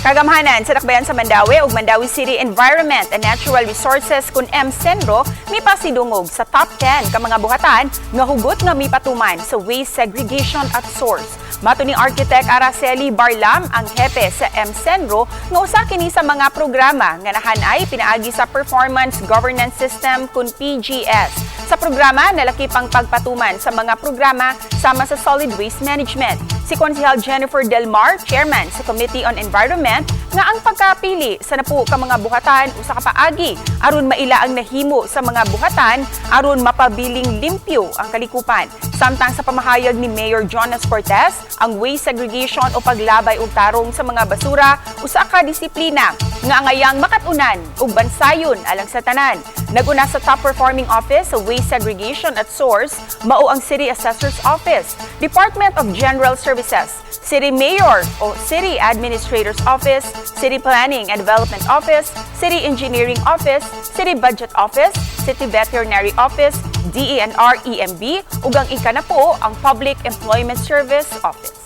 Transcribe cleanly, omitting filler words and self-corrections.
Kagamhanan sa dakbayan sa Mandaue ug Mandaue City Environment and Natural Resources kun MCENRO mipasidungog sa top 10 ka mga buhatan nga hugot nga mipatuman sa waste segregation at source. Matod ni Architect Araceli Barlam, ang hepe sa MCENRO, nga usa kini sa mga programa nga nahan-ay pinaagi sa Performance Governance System kun PGS. Sa programa, nalaki pang pagpatuman sa mga programa sama sa solid waste management. Si Konsehal Jennifer Delmar, Chairman sa Committee on Environment, nga ang pagkapili sa napu ka mga buhatan usa ka paagi aron maila ang nahimo sa mga buhatan aron mapabiling limpyo ang Kalikupan. Samtang sa pamahayag ni Mayor Jonas Cortez, ang waste segregation o paglabay og tarong sa mga basura usa ka disiplina nga angayang makatunan ug bansayon alang sa tanan. Naguna sa top performing office sa waste segregation at source mao ang City Assessor's Office, Department of General Services, City Mayor o City Administrator's Office, City Planning and Development Office, City Engineering Office, City Budget Office, City Veterinary Office, DENR-EMB ug ang ika na po ang Public Employment Service Office.